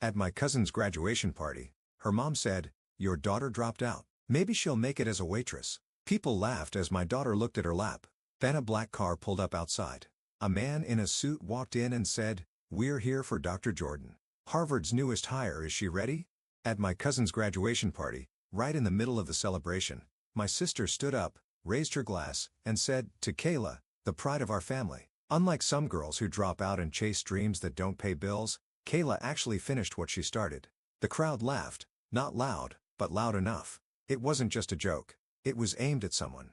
At my cousin's graduation party, her mom said, "Your daughter dropped out. Maybe she'll make it as a waitress." People laughed as my daughter looked at her lap. Then a black car pulled up outside. A man in a suit walked in and said, "We're here for Dr. Jordan. Harvard's newest hire, is she ready?" At my cousin's graduation party, right in the middle of the celebration, my sister stood up, raised her glass, and said, "To Kayla, the pride of our family." Unlike some girls who drop out and chase dreams that don't pay bills, Kayla actually finished what she started. The crowd laughed, not loud, but loud enough. It wasn't just a joke. It was aimed at someone.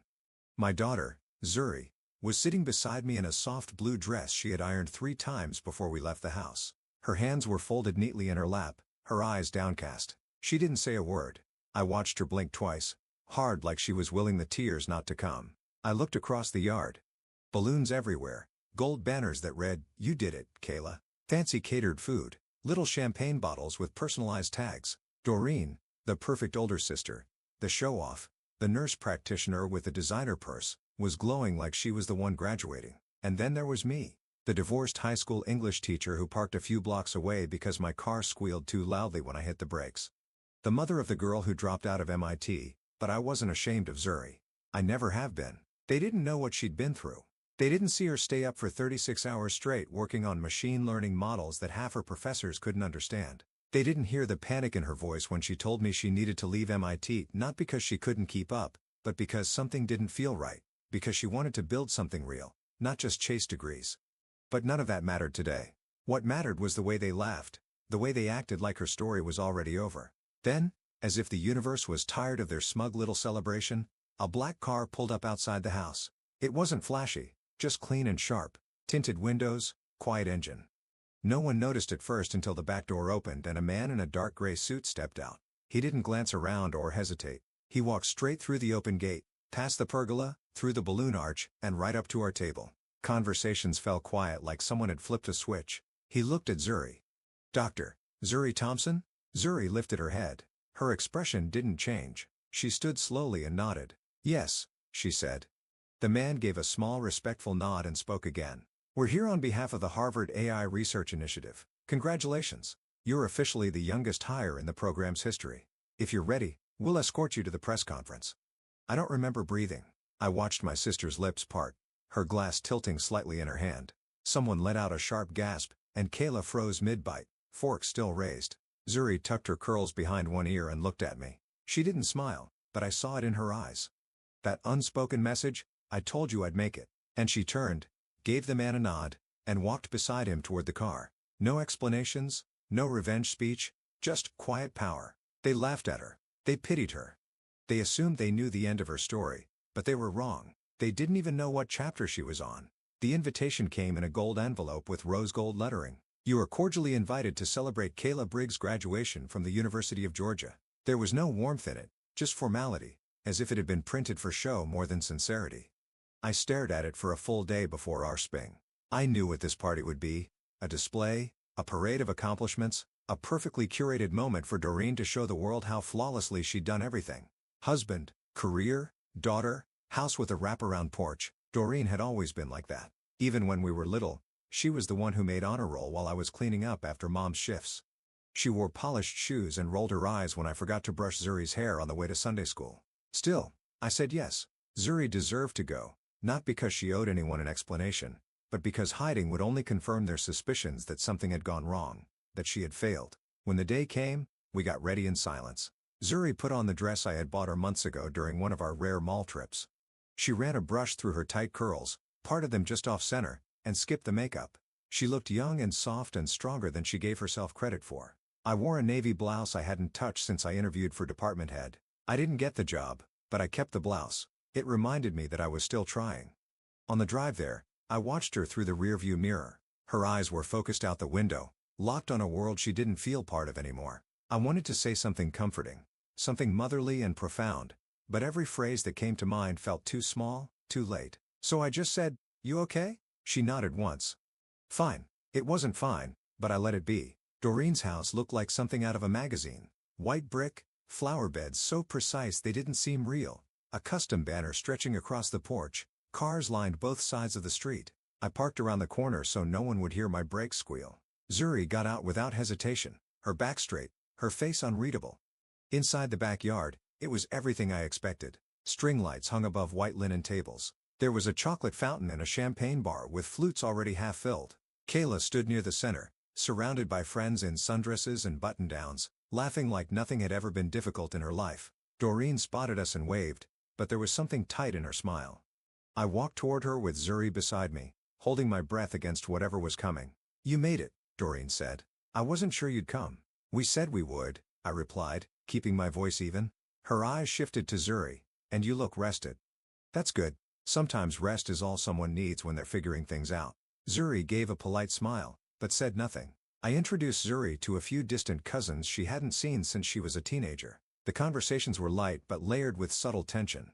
My daughter, Zuri, was sitting beside me in a soft blue dress she had ironed 3 times before we left the house. Her hands were folded neatly in her lap, her eyes downcast. She didn't say a word. I watched her blink twice, hard, like she was willing the tears not to come. I looked across the yard. Balloons everywhere, gold banners that read, "You did it, Kayla." Fancy catered food, little champagne bottles with personalized tags. Doreen, the perfect older sister, the show-off, the nurse practitioner with the designer purse, was glowing like she was the one graduating. And then there was me, the divorced high school English teacher who parked a few blocks away because my car squealed too loudly when I hit the brakes. The mother of the girl who dropped out of MIT, but I wasn't ashamed of Zuri. I never have been. They didn't know what she'd been through. They didn't see her stay up for 36 hours straight working on machine learning models that half her professors couldn't understand. They didn't hear the panic in her voice when she told me she needed to leave MIT, not because she couldn't keep up, but because something didn't feel right, because she wanted to build something real, not just chase degrees. But none of that mattered today. What mattered was the way they laughed, the way they acted like her story was already over. Then, as if the universe was tired of their smug little celebration, a black car pulled up outside the house. It wasn't flashy, just clean and sharp, tinted windows, quiet engine. No one noticed at first until the back door opened and a man in a dark gray suit stepped out. He didn't glance around or hesitate. He walked straight through the open gate, past the pergola, through the balloon arch, and right up to our table. Conversations fell quiet like someone had flipped a switch. He looked at Zuri. "Dr. Zuri Thompson?" Zuri lifted her head. Her expression didn't change. She stood slowly and nodded. "Yes," she said. The man gave a small respectful nod and spoke again. "We're here on behalf of the Harvard AI Research Initiative. Congratulations. You're officially the youngest hire in the program's history. If you're ready, we'll escort you to the press conference." I don't remember breathing. I watched my sister's lips part, her glass tilting slightly in her hand. Someone let out a sharp gasp, and Kayla froze mid-bite, fork still raised. Zuri tucked her curls behind one ear and looked at me. She didn't smile, but I saw it in her eyes. That unspoken message, "I told you I'd make it." And she turned, gave the man a nod, and walked beside him toward the car. No explanations, no revenge speech, just quiet power. They laughed at her. They pitied her. They assumed they knew the end of her story, but they were wrong. They didn't even know what chapter she was on. The invitation came in a gold envelope with rose gold lettering. "You are cordially invited to celebrate Kayla Briggs' graduation from the University of Georgia." There was no warmth in it, just formality, as if it had been printed for show more than sincerity. I stared at it for a full day before our sping. I knew what this party would be: a display, a parade of accomplishments, a perfectly curated moment for Doreen to show the world how flawlessly she'd done everything. Husband, career, daughter, house with a wraparound porch. Doreen had always been like that. Even when we were little, she was the one who made honor roll while I was cleaning up after Mom's shifts. She wore polished shoes and rolled her eyes when I forgot to brush Zuri's hair on the way to Sunday school. Still, I said yes. Zuri deserved to go, not because she owed anyone an explanation, but because hiding would only confirm their suspicions that something had gone wrong, that she had failed. When the day came, we got ready in silence. Zuri put on the dress I had bought her months ago during one of our rare mall trips. She ran a brush through her tight curls, parted them just off-center, and skipped the makeup. She looked young and soft and stronger than she gave herself credit for. I wore a navy blouse I hadn't touched since I interviewed for department head. I didn't get the job, but I kept the blouse. It reminded me that I was still trying. On the drive there, I watched her through the rearview mirror. Her eyes were focused out the window, locked on a world she didn't feel part of anymore. I wanted to say something comforting, something motherly and profound, but every phrase that came to mind felt too small, too late. So I just said, "You okay?" She nodded once. Fine. It wasn't fine, but I let it be. Doreen's house looked like something out of a magazine. White brick, flower beds so precise they didn't seem real, a custom banner stretching across the porch, cars lined both sides of the street. I parked around the corner so no one would hear my brakes squeal. Zuri got out without hesitation. her back straight, her face unreadable. Inside the backyard, it was everything I expected. String lights hung above white linen tables. There was a chocolate fountain and a champagne bar with flutes already half filled. Kayla stood near the center, surrounded by friends in sundresses and button-downs, laughing like nothing had ever been difficult in her life. Doreen spotted us and waved, but there was something tight in her smile. I walked toward her with Zuri beside me, holding my breath against whatever was coming. "You made it," Doreen said. "I wasn't sure you'd come." "We said we would," I replied, keeping my voice even. Her eyes shifted to Zuri. "And you look rested." "That's good. Sometimes rest is all someone needs when they're figuring things out." Zuri gave a polite smile, but said nothing. I introduced Zuri to a few distant cousins she hadn't seen since she was a teenager. The conversations were light but layered with subtle tension.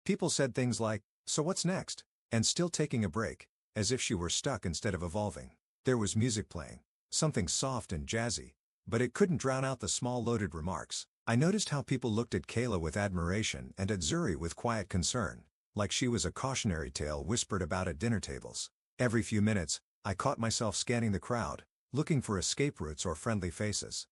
People said things like, "So what's next?" and "still taking a break," as if she were stuck instead of evolving. There was music playing, something soft and jazzy, but it couldn't drown out the small loaded remarks. I noticed how people looked at Kayla with admiration and at Zuri with quiet concern, like she was a cautionary tale whispered about at dinner tables. Every few minutes, I caught myself scanning the crowd, looking for escape routes or friendly faces.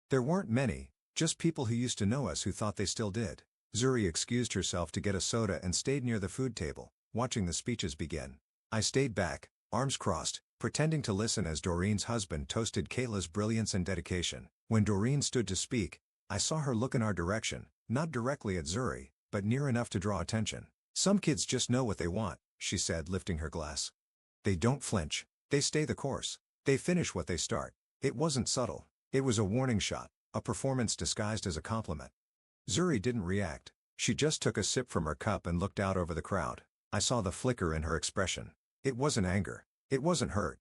There weren't many, just people who used to know us who thought they still did. Zuri excused herself to get a soda and stayed near the food table, watching the speeches begin. I stayed back, arms crossed, pretending to listen as Doreen's husband toasted Kayla's brilliance and dedication. When Doreen stood to speak, I saw her look in our direction, not directly at Zuri, but near enough to draw attention. "Some kids just know what they want," she said, lifting her glass. "They don't flinch. They stay the course. They finish what they start." It wasn't subtle. It was a warning shot, a performance disguised as a compliment. Zuri didn't react. She just took a sip from her cup and looked out over the crowd. I saw the flicker in her expression. It wasn't anger. It wasn't hurt.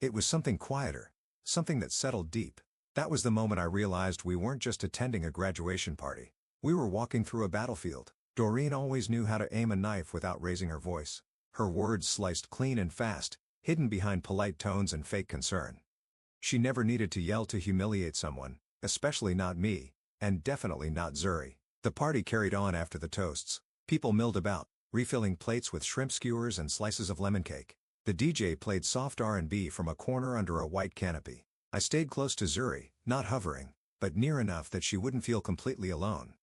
It was something quieter, something that settled deep. That was the moment I realized we weren't just attending a graduation party. We were walking through a battlefield. Doreen always knew how to aim a knife without raising her voice. Her words sliced clean and fast, hidden behind polite tones and fake concern. She never needed to yell to humiliate someone, especially not me, and definitely not Zuri. The party carried on after the toasts. People milled about, refilling plates with shrimp skewers and slices of lemon cake. The DJ played soft R&B from a corner under a white canopy. I stayed close to Zuri, not hovering, but near enough that she wouldn't feel completely alone.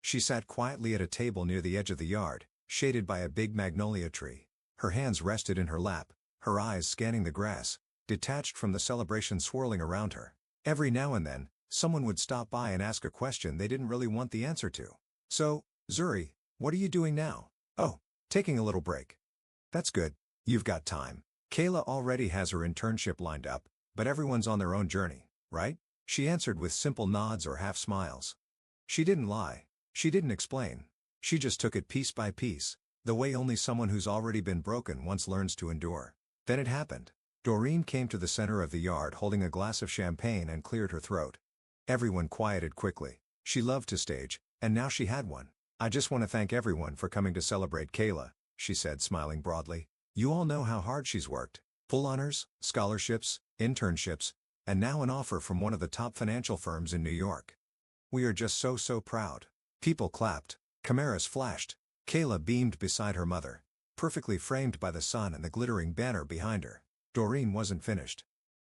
She sat quietly at a table near the edge of the yard, shaded by a big magnolia tree. Her hands rested in her lap, her eyes scanning the grass, detached from the celebration swirling around her. Every now and then, someone would stop by and ask a question they didn't really want the answer to. "So, Zuri, what are you doing now?" "Oh, taking a little break." "That's good. You've got time. Kayla already has her internship lined up, but everyone's on their own journey, right?" She answered with simple nods or half smiles. She didn't lie. She didn't explain. She just took it piece by piece, the way only someone who's already been broken once learns to endure. Then it happened. Doreen came to the center of the yard holding a glass of champagne and cleared her throat. Everyone quieted quickly. She loved to stage, and now she had one. "I just want to thank everyone for coming to celebrate Kayla," she said, smiling broadly. "You all know how hard she's worked. Full honors, scholarships, internships, and now an offer from one of the top financial firms in New York. We are just so proud." People clapped. Cameras flashed. Kayla beamed beside her mother, perfectly framed by the sun and the glittering banner behind her. Doreen wasn't finished.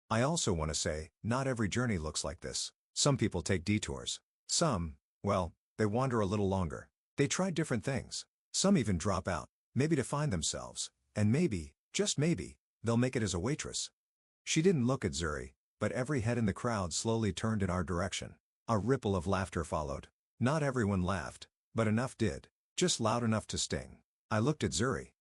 "I also want to say, not every journey looks like this. Some people take detours. Some, well, they wander a little longer. They try different things. Some even drop out, maybe to find themselves, and maybe, just maybe, they'll make it as a waitress." She didn't look at Zuri, but every head in the crowd slowly turned in our direction. A ripple of laughter followed. Not everyone laughed, but enough did, just loud enough to sting. I looked at Zuri.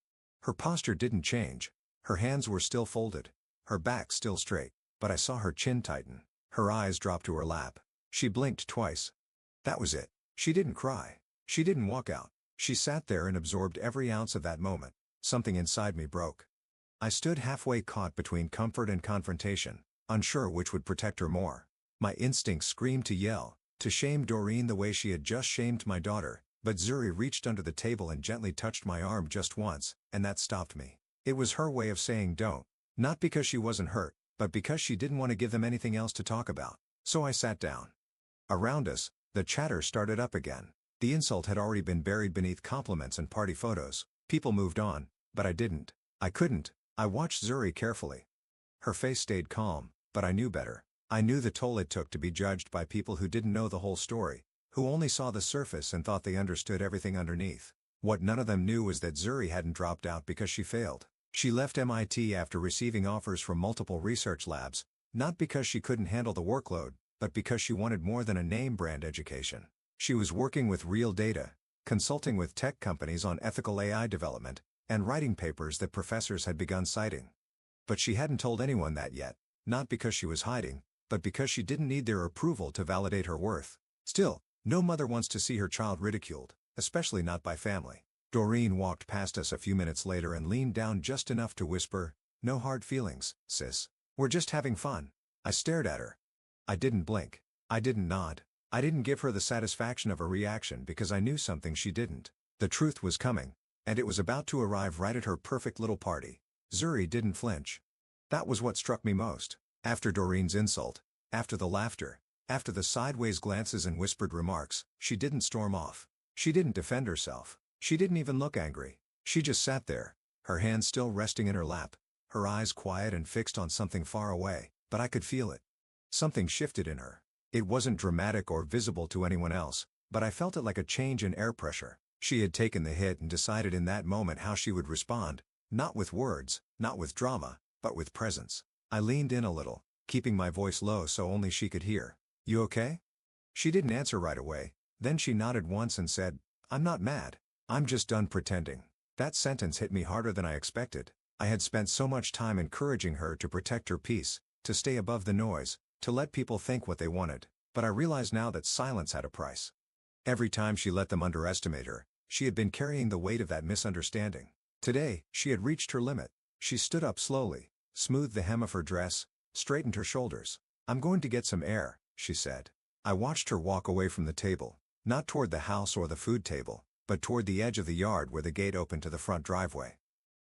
Her posture didn't change. Her hands were still folded, her back still straight, but I saw her chin tighten. Her eyes dropped to her lap. She blinked twice. That was it. She didn't cry. She didn't walk out. She sat there and absorbed every ounce of that moment. Something inside me broke. I stood halfway caught between comfort and confrontation, unsure which would protect her more. My instincts screamed to yell, to shame Doreen the way she had just shamed my daughter, but Zuri reached under the table and gently touched my arm just once, and that stopped me. It was her way of saying don't. Not because she wasn't hurt, but because she didn't want to give them anything else to talk about. So I sat down. Around us, the chatter started up again. The insult had already been buried beneath compliments and party photos. People moved on, but I didn't. I couldn't. I watched Zuri carefully. Her face stayed calm, but I knew better. I knew the toll it took to be judged by people who didn't know the whole story, who only saw the surface and thought they understood everything underneath. What none of them knew was that Zuri hadn't dropped out because she failed. She left MIT after receiving offers from multiple research labs, not because she couldn't handle the workload, but because she wanted more than a name-brand education. She was working with real data, consulting with tech companies on ethical AI development, and writing papers that professors had begun citing. But she hadn't told anyone that yet, not because she was hiding, but because she didn't need their approval to validate her worth. Still, no mother wants to see her child ridiculed, especially not by family. Doreen walked past us a few minutes later and leaned down just enough to whisper, "No hard feelings, sis. We're just having fun." I stared at her. I didn't blink. I didn't nod. I didn't give her the satisfaction of a reaction because I knew something she didn't. The truth was coming, and it was about to arrive right at her perfect little party. Zuri didn't flinch. That was what struck me most. After Doreen's insult, after the laughter, after the sideways glances and whispered remarks, she didn't storm off. She didn't defend herself. She didn't even look angry. She just sat there, her hands still resting in her lap, her eyes quiet and fixed on something far away, but I could feel it. Something shifted in her. It wasn't dramatic or visible to anyone else, but I felt it like a change in air pressure. She had taken the hit and decided in that moment how she would respond, not with words, not with drama, but with presence. I leaned in a little, keeping my voice low so only she could hear. "You okay?" She didn't answer right away, then she nodded once and said, "I'm not mad. I'm just done pretending." That sentence hit me harder than I expected. I had spent so much time encouraging her to protect her peace, to stay above the noise, to let people think what they wanted, but I realized now that silence had a price. Every time she let them underestimate her, she had been carrying the weight of that misunderstanding. Today, she had reached her limit. She stood up slowly, smoothed the hem of her dress, straightened her shoulders. "I'm going to get some air," she said. I watched her walk away from the table, not toward the house or the food table, but toward the edge of the yard where the gate opened to the front driveway.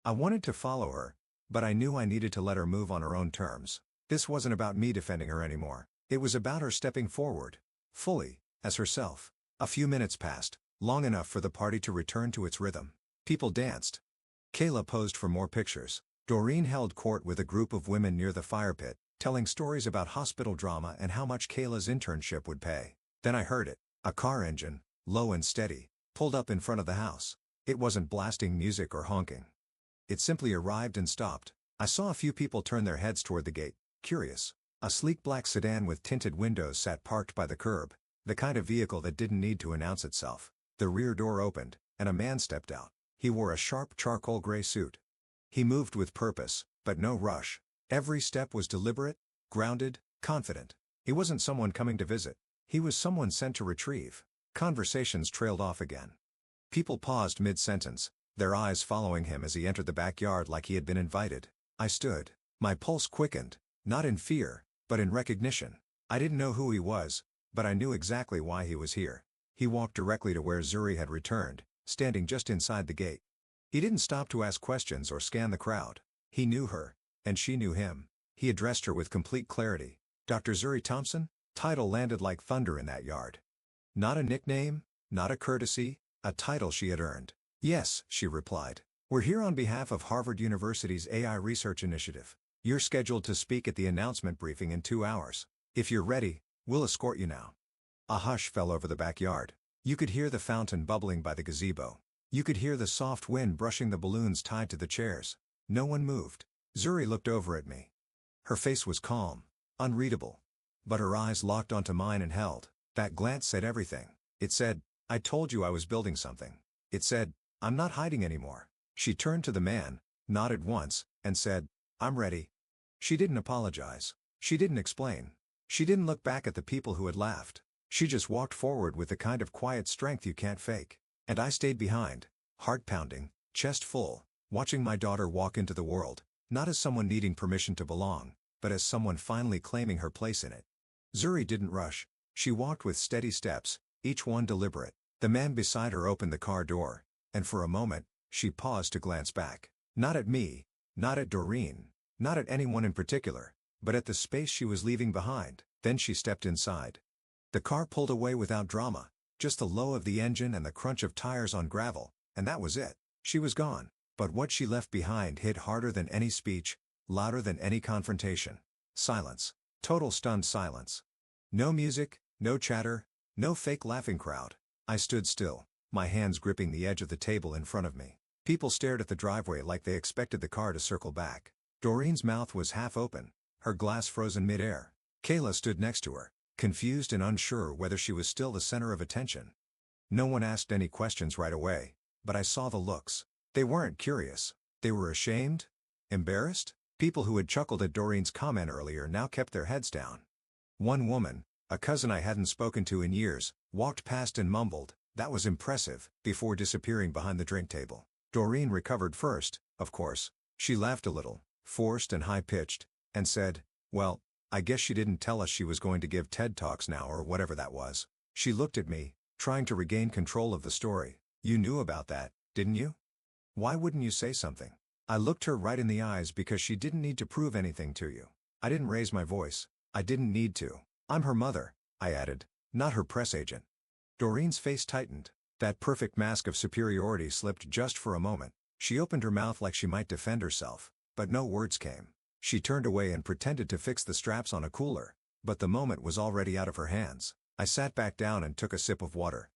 I wanted to follow her, but I knew I needed to let her move on her own terms. This wasn't about me defending her anymore. It was about her stepping forward, fully, as herself. A few minutes passed, long enough for the party to return to its rhythm. People danced. Kayla posed for more pictures. Doreen held court with a group of women near the fire pit, telling stories about hospital drama and how much Kayla's internship would pay. Then I heard it. A car engine, low and steady, pulled up in front of the house. It wasn't blasting music or honking. It simply arrived and stopped. I saw a few people turn their heads toward the gate, curious. A sleek black sedan with tinted windows sat parked by the curb, the kind of vehicle that didn't need to announce itself. The rear door opened, and a man stepped out. He wore a sharp charcoal gray suit. He moved with purpose, but no rush. Every step was deliberate, grounded, confident. He wasn't someone coming to visit. He was someone sent to retrieve. Conversations trailed off again. People paused mid-sentence, their eyes following him as he entered the backyard like he had been invited. I stood. My pulse quickened, not in fear, but in recognition. I didn't know who he was, but I knew exactly why he was here. He walked directly to where Zuri had returned, standing just inside the gate. He didn't stop to ask questions or scan the crowd. He knew her, and she knew him. He addressed her with complete clarity. "Dr. Zuri Thompson?" Title landed like thunder in that yard. Not a nickname, not a courtesy, a title she had earned. "Yes," she replied. "We're here on behalf of Harvard University's AI Research Initiative. You're scheduled to speak at the announcement briefing in 2 hours. If you're ready, we'll escort you now." A hush fell over the backyard. You could hear the fountain bubbling by the gazebo. You could hear the soft wind brushing the balloons tied to the chairs. No one moved. Zuri looked over at me. Her face was calm, unreadable. But her eyes locked onto mine and held. That glance said everything. It said, "I told you I was building something." It said, "I'm not hiding anymore." She turned to the man, nodded once, and said, "I'm ready." She didn't apologize. She didn't explain. She didn't look back at the people who had laughed. She just walked forward with the kind of quiet strength you can't fake. And I stayed behind, heart pounding, chest full, watching my daughter walk into the world, not as someone needing permission to belong, but as someone finally claiming her place in it. Zuri didn't rush. She walked with steady steps, each one deliberate. The man beside her opened the car door, and for a moment, she paused to glance back. Not at me, not at Doreen, not at anyone in particular, but at the space she was leaving behind. Then she stepped inside. The car pulled away without drama, just the low of the engine and the crunch of tires on gravel, and that was it. She was gone. But what she left behind hit harder than any speech, louder than any confrontation. Silence. Total stunned silence. No music, no chatter, no fake laughing crowd. I stood still, my hands gripping the edge of the table in front of me. People stared at the driveway like they expected the car to circle back. Doreen's mouth was half open, her glass frozen mid-air. Kayla stood next to her, confused and unsure whether she was still the center of attention. No one asked any questions right away, but I saw the looks. They weren't curious. They were ashamed? Embarrassed? People who had chuckled at Doreen's comment earlier now kept their heads down. One woman, a cousin I hadn't spoken to in years, walked past and mumbled, "That was impressive," before disappearing behind the drink table. Doreen recovered first, of course. She laughed a little, forced and high-pitched, and said, "Well, I guess she didn't tell us she was going to give TED Talks now or whatever that was." She looked at me, trying to regain control of the story. "You knew about that, didn't you? Why wouldn't you say something?" I looked her right in the eyes because she didn't need to prove anything to you. I didn't raise my voice. I didn't need to. "I'm her mother," I added, "not her press agent." Doreen's face tightened. That perfect mask of superiority slipped just for a moment. She opened her mouth like she might defend herself, but no words came. She turned away and pretended to fix the straps on a cooler, but the moment was already out of her hands. I sat back down and took a sip of water.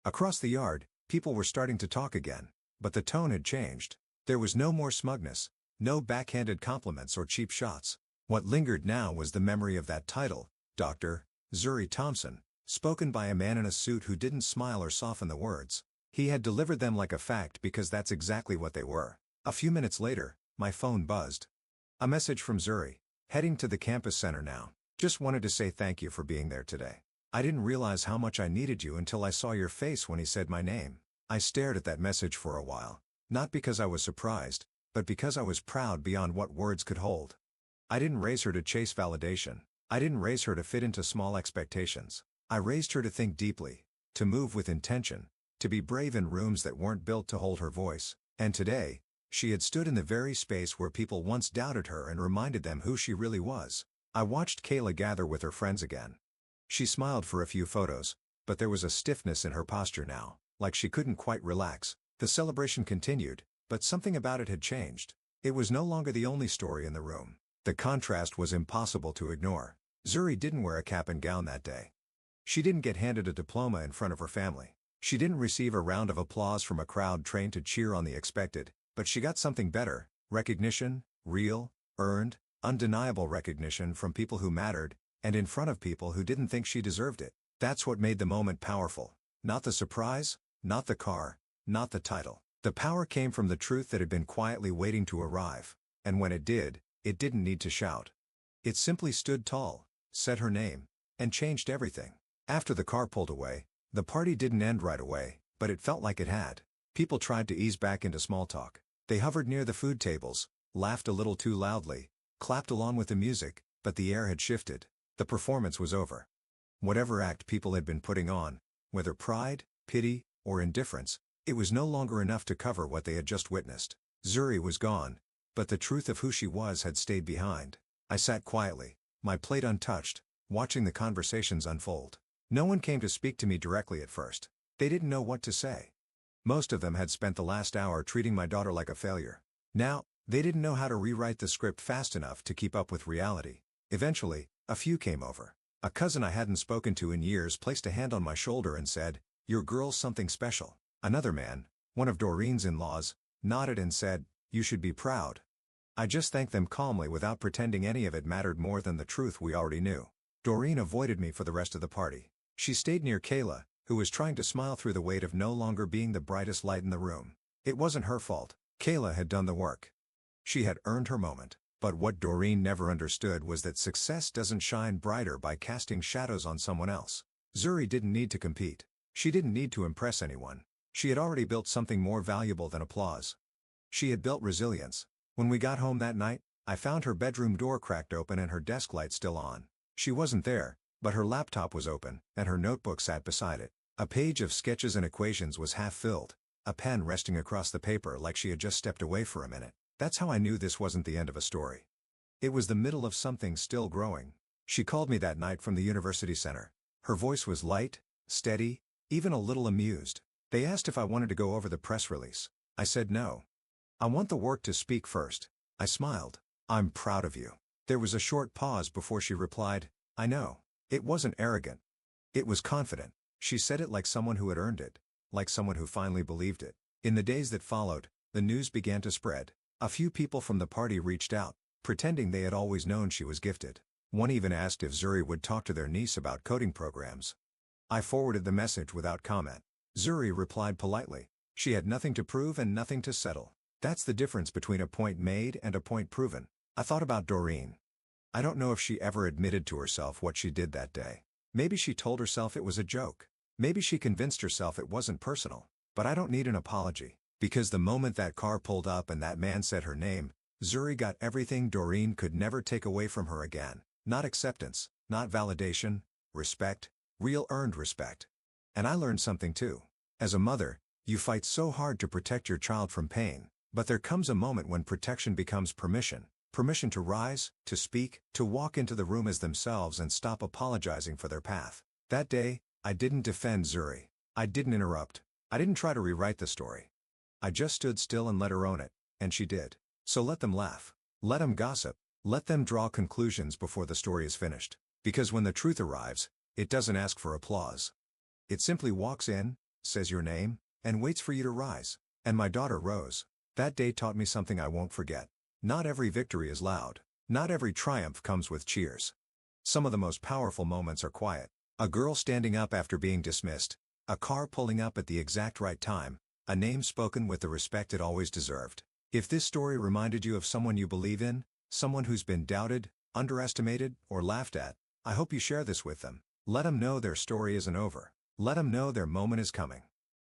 Across the yard, people were starting to talk again, but the tone had changed. There was no more smugness, no backhanded compliments or cheap shots. What lingered now was the memory of that title, Dr. Zuri Thompson, spoken by a man in a suit who didn't smile or soften the words. He had delivered them like a fact because that's exactly what they were. A few minutes later, my phone buzzed. A message from Zuri. "Heading to the campus center now. Just wanted to say thank you for being there today. I didn't realize how much I needed you until I saw your face when he said my name." I stared at that message for a while. Not because I was surprised, but because I was proud beyond what words could hold. I didn't raise her to chase validation. I didn't raise her to fit into small expectations. I raised her to think deeply, to move with intention, to be brave in rooms that weren't built to hold her voice. And today, she had stood in the very space where people once doubted her and reminded them who she really was. I watched Kayla gather with her friends again. She smiled for a few photos, but there was a stiffness in her posture now, like she couldn't quite relax. The celebration continued, but something about it had changed. It was no longer the only story in the room. The contrast was impossible to ignore. Zuri didn't wear a cap and gown that day. She didn't get handed a diploma in front of her family. She didn't receive a round of applause from a crowd trained to cheer on the expected, but she got something better: recognition, real, earned, undeniable recognition from people who mattered, and in front of people who didn't think she deserved it. That's what made the moment powerful. Not the surprise, not the car, not the title. The power came from the truth that had been quietly waiting to arrive, and when it did, it didn't need to shout. It simply stood tall, said her name, and changed everything. After the car pulled away, the party didn't end right away, but it felt like it had. People tried to ease back into small talk. They hovered near the food tables, laughed a little too loudly, clapped along with the music, but the air had shifted. The performance was over. Whatever act people had been putting on, whether pride, pity, or indifference, it was no longer enough to cover what they had just witnessed. Zuri was gone, but the truth of who she was had stayed behind. I sat quietly, my plate untouched, watching the conversations unfold. No one came to speak to me directly at first. They didn't know what to say. Most of them had spent the last hour treating my daughter like a failure. Now, they didn't know how to rewrite the script fast enough to keep up with reality. Eventually, a few came over. A cousin I hadn't spoken to in years placed a hand on my shoulder and said, "Your girl's something special." Another man, one of Doreen's in-laws, nodded and said, "You should be proud." I just thanked them calmly without pretending any of it mattered more than the truth we already knew. Doreen avoided me for the rest of the party. She stayed near Kayla, who was trying to smile through the weight of no longer being the brightest light in the room. It wasn't her fault. Kayla had done the work. She had earned her moment. But what Doreen never understood was that success doesn't shine brighter by casting shadows on someone else. Zuri didn't need to compete. She didn't need to impress anyone. She had already built something more valuable than applause. She had built resilience. When we got home that night, I found her bedroom door cracked open and her desk light still on. She wasn't there, but her laptop was open, and her notebook sat beside it. A page of sketches and equations was half filled, a pen resting across the paper like she had just stepped away for a minute. That's how I knew this wasn't the end of a story. It was the middle of something still growing. She called me that night from the university center. Her voice was light, steady, even a little amused. They asked if I wanted to go over the press release. I said no. "I want the work to speak first." I smiled. "I'm proud of you." There was a short pause before she replied, I know. It wasn't arrogant. It was confident. She said it like someone who had earned it, like someone who finally believed it. In the days that followed, the news began to spread. A few people from the party reached out, pretending they had always known she was gifted. One even asked if Zuri would talk to their niece about coding programs. I forwarded the message without comment. Zuri replied politely. She had nothing to prove and nothing to settle. That's the difference between a point made and a point proven. I thought about Doreen. I don't know if she ever admitted to herself what she did that day. Maybe she told herself it was a joke. Maybe she convinced herself it wasn't personal. But I don't need an apology. Because the moment that car pulled up and that man said her name, Zuri got everything Doreen could never take away from her again. Not acceptance, not validation, respect, real earned respect. And I learned something too. As a mother, you fight so hard to protect your child from pain, but there comes a moment when protection becomes permission. Permission to rise, to speak, to walk into the room as themselves and stop apologizing for their path. That day, I didn't defend Zuri. I didn't interrupt. I didn't try to rewrite the story. I just stood still and let her own it, and she did. So let them laugh. Let them gossip. Let them draw conclusions before the story is finished. Because when the truth arrives, it doesn't ask for applause. It simply walks in, says your name, and waits for you to rise. And my daughter rose. That day taught me something I won't forget. Not every victory is loud. Not every triumph comes with cheers. Some of the most powerful moments are quiet. A girl standing up after being dismissed. A car pulling up at the exact right time. A name spoken with the respect it always deserved. If this story reminded you of someone you believe in, someone who's been doubted, underestimated, or laughed at, I hope you share this with them. Let them know their story isn't over. Let them know their moment is coming.